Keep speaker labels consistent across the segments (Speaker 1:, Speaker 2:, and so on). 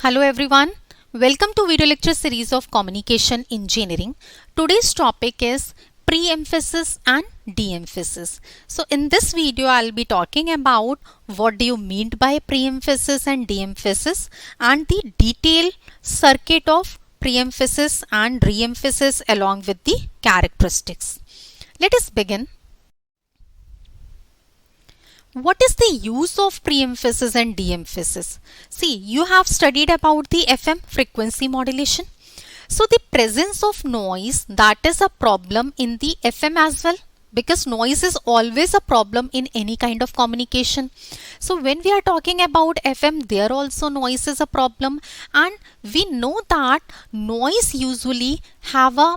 Speaker 1: Hello everyone, welcome to video lecture series of communication engineering. Today's topic is pre-emphasis and de-emphasis. So in this video I'll be talking about what do you mean by pre-emphasis and de-emphasis and the detailed circuit of pre-emphasis and re-emphasis along with the characteristics. Let us begin. What is the use of pre-emphasis and de-emphasis? See, you have studied about the FM frequency modulation. So the presence of noise, that is a problem in the FM as well, because noise is always a problem in any kind of communication. So when we are talking about FM, there also noise is a problem, and we know that noise usually have a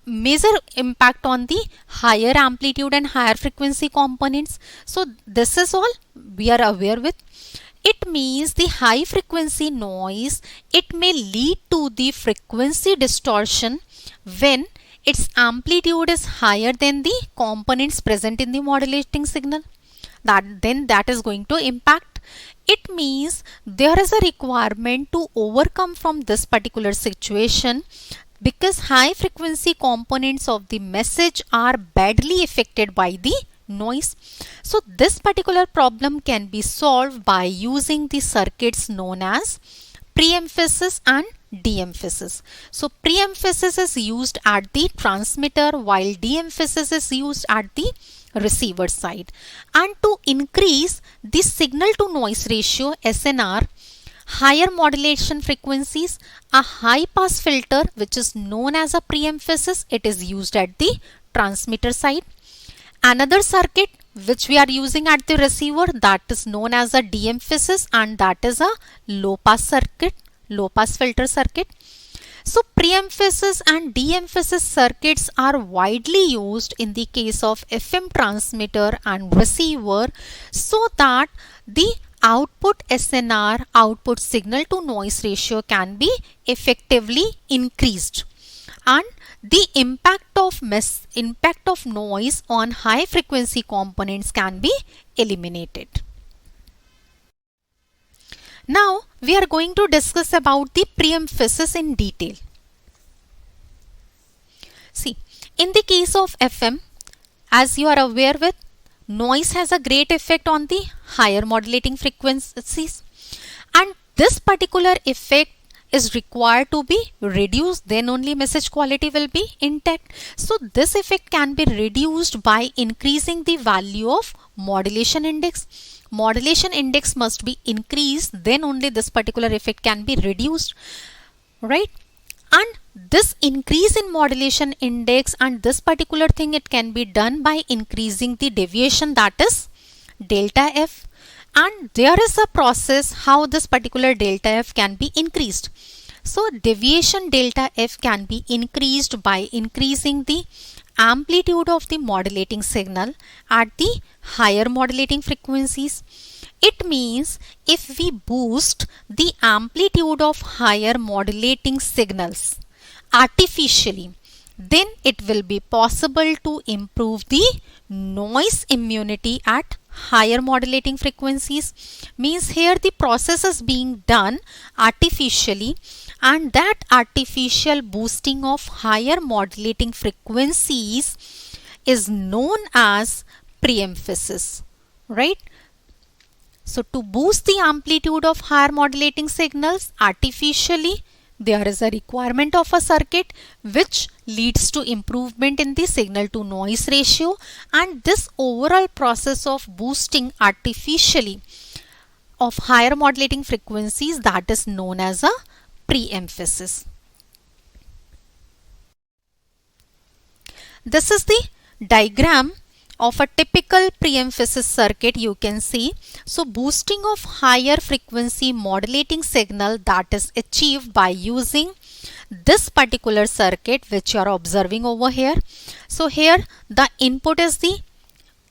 Speaker 1: major impact on the higher amplitude and higher frequency components. So this is all we are aware with. It means the high frequency noise, it may lead to the frequency distortion when its amplitude is higher than the components present in the modulating signal. That is going to impact. It means there is a requirement to overcome from this particular situation, because high frequency components of the message are badly affected by the noise. So this particular problem can be solved by using the circuits known as pre-emphasis and de-emphasis. So pre-emphasis is used at the transmitter while de-emphasis is used at the receiver side. And to increase the signal to noise ratio SNR, higher modulation frequencies, a high pass filter which is known as a pre-emphasis, it is used at the transmitter side. Another circuit which we are using at the receiver, that is known as a de-emphasis, and that is a low pass circuit, low pass filter circuit. So pre-emphasis and de-emphasis circuits are widely used in the case of FM transmitter and receiver, so that the output SNR, output signal to noise ratio, can be effectively increased, and the impact of noise on high frequency components can be eliminated. Now we are going to discuss about the pre-emphasis in detail. See, in the case of FM, as you are aware with, noise has a great effect on the higher modulating frequencies, and this particular effect is required to be reduced, then only message quality will be intact. So this effect can be reduced by increasing the value of modulation index. Modulation index must be increased, then only this particular effect can be reduced, right? And this increase in modulation index and this particular thing, it can be done by increasing the deviation, that is delta F. And there is a process how this particular delta F can be increased. So deviation delta F can be increased by increasing the amplitude of the modulating signal at the higher modulating frequencies. It means if we boost the amplitude of higher modulating signals artificially, then it will be possible to improve the noise immunity at higher modulating frequencies. Means here the process is being done artificially, and that artificial boosting of higher modulating frequencies is known as pre-emphasis, right? So to boost the amplitude of higher modulating signals artificially, there is a requirement of a circuit which leads to improvement in the signal to noise ratio, and this overall process of boosting artificially of higher modulating frequencies, that is known as a pre-emphasis. This is the diagram of a typical pre-emphasis circuit, you can see. So boosting of higher frequency modulating signal, that is achieved by using this particular circuit which you are observing over here. So here the input is the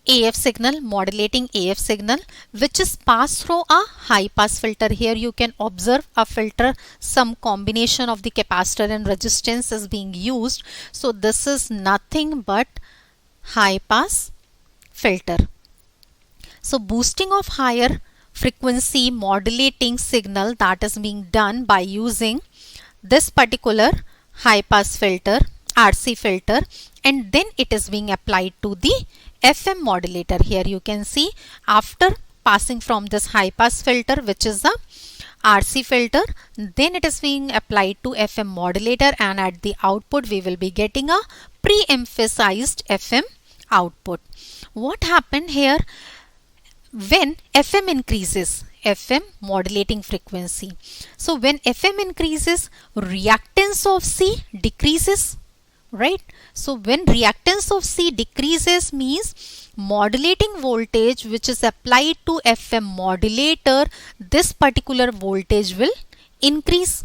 Speaker 1: AF signal, modulating AF signal, which is passed through a high pass filter. Here you can observe a filter, some combination of the capacitor and resistance is being used. So this is nothing but high pass filter. So boosting of higher frequency modulating signal that is being done by using this particular high pass filter, RC filter, and then it is being applied to the FM modulator. Here you can see after passing from this high pass filter, which is a RC filter, then it is being applied to FM modulator, and at the output we will be getting a pre-emphasized FM output. What happened here? When FM increases, FM modulating frequency. So when FM increases, reactance of C decreases, right? So when reactance of C decreases means modulating voltage which is applied to FM modulator, this particular voltage will increase.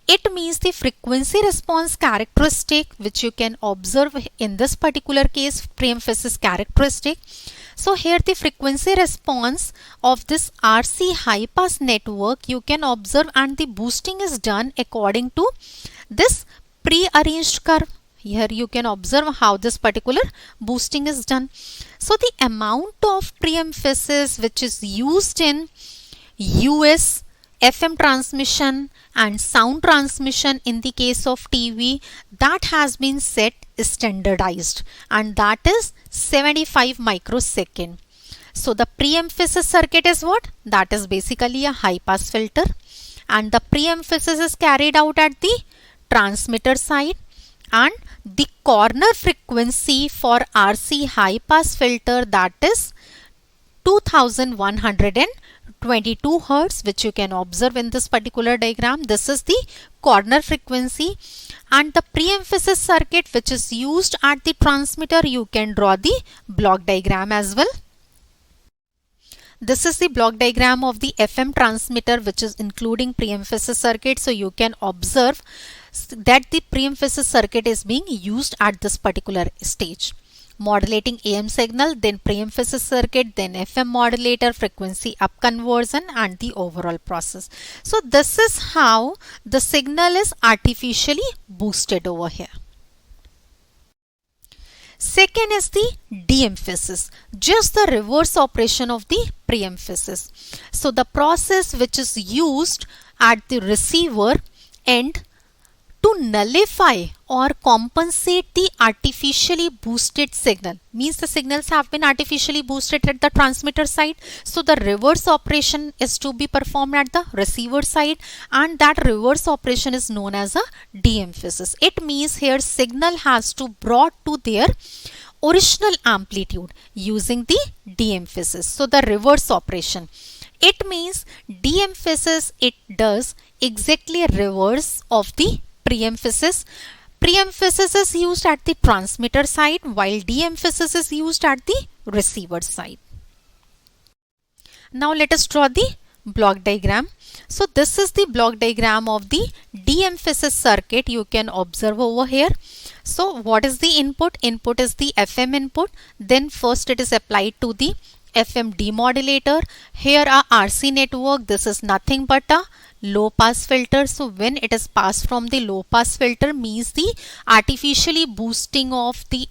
Speaker 1: It means the frequency response characteristic which you can observe in this particular case, pre-emphasis characteristic. So here the frequency response of this RC high pass network you can observe, and the boosting is done according to this pre-arranged curve. Here you can observe how this particular boosting is done. So the amount of pre-emphasis which is used in US FM transmission and sound transmission in the case of TV, that has been set standardized, and that is 75 microsecond. So the pre-emphasis circuit is what? That is basically a high pass filter, and the pre-emphasis is carried out at the transmitter side, and the corner frequency for RC high pass filter, that is 2122 Hertz, which you can observe in this particular diagram. This is the corner frequency, and the pre-emphasis circuit which is used at the transmitter, you can draw the block diagram as well. This is the block diagram of the FM transmitter which is including pre-emphasis circuit. So you can observe that the pre-emphasis circuit is being used at this particular stage. Modulating AM signal, then pre-emphasis circuit, then FM modulator, frequency up conversion, and the overall process. So this is how the signal is artificially boosted over here. Second is the de-emphasis, just the reverse operation of the pre-emphasis. So the process which is used at the receiver end to nullify or compensate the artificially boosted signal, means the signals have been artificially boosted at the transmitter side. So the reverse operation is to be performed at the receiver side, and that reverse operation is known as a de-emphasis. It means here signal has to brought to their original amplitude using the de-emphasis. So the reverse operation, it means de-emphasis, it does exactly reverse of the pre-emphasis. Pre-emphasis is used at the transmitter side, while de-emphasis is used at the receiver side. Now let us draw the block diagram. So this is the block diagram of the de-emphasis circuit you can observe over here. So what is the input? Input is the FM input. Then first it is applied to the FM demodulator. Here a RC network. This is nothing but a low pass filter. So when it is passed from the low pass filter means the artificially boosting of the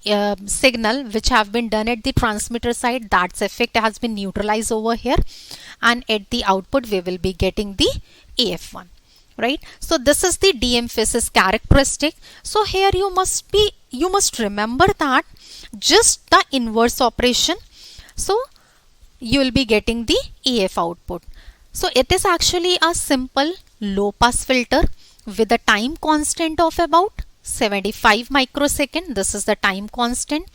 Speaker 1: signal which have been done at the transmitter side, that effect has been neutralized over here, and at the output we will be getting the AF1, right? So this is the de-emphasis characteristic. So here you must remember that just the inverse operation, so you will be getting the AF output. So it is actually a simple low pass filter with a time constant of about 75 microsecond. This is the time constant,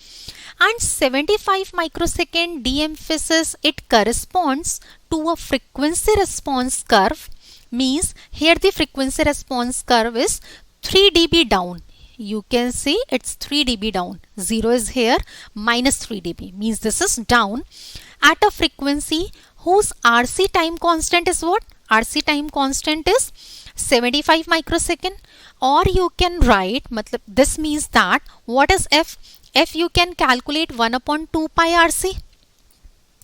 Speaker 1: and 75 microsecond de-emphasis, it corresponds to a frequency response curve. Means here the frequency response curve is 3 dB down. You can see it's 3 dB down. 0 is here, minus 3 dB means this is down at a frequency whose RC time constant is what? RC time constant is 75 microsecond, or you can write, this means that what is F? F you can calculate 1 upon 2 pi RC.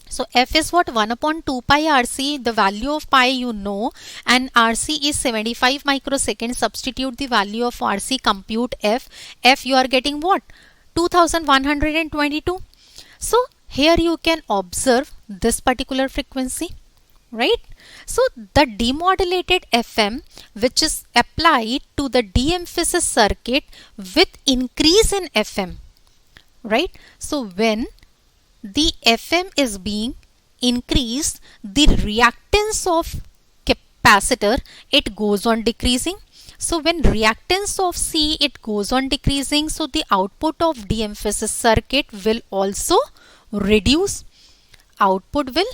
Speaker 1: So F is what? 1 upon 2 pi RC. The value of pi you know, and RC is 75 microsecond. Substitute the value of RC, compute F. F you are getting what? 2122. So here you can observe this particular frequency, right? So the demodulated FM, which is applied to the de-emphasis circuit with increase in FM, right? So when the FM is being increased, the reactance of capacitor, it goes on decreasing. So when reactance of C, it goes on decreasing, so the output of de-emphasis circuit will also reduce. Output will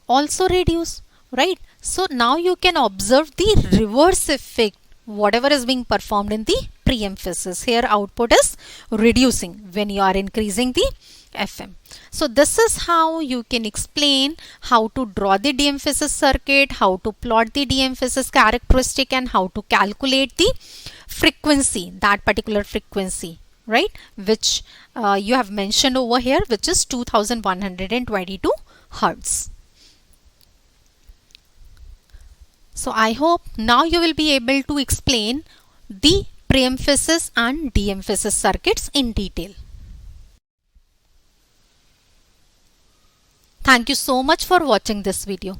Speaker 1: also reduce, right? So now you can observe the reverse effect, whatever is being performed in the pre-emphasis. Here output is reducing when you are increasing the FM. So this is how you can explain how to draw the de-emphasis circuit, how to plot the de-emphasis characteristic, and how to calculate the frequency, that particular frequency, right, which you have mentioned over here, which is 2122 Hertz. So I hope now you will be able to explain the pre-emphasis and de-emphasis circuits in detail. Thank you so much for watching this video.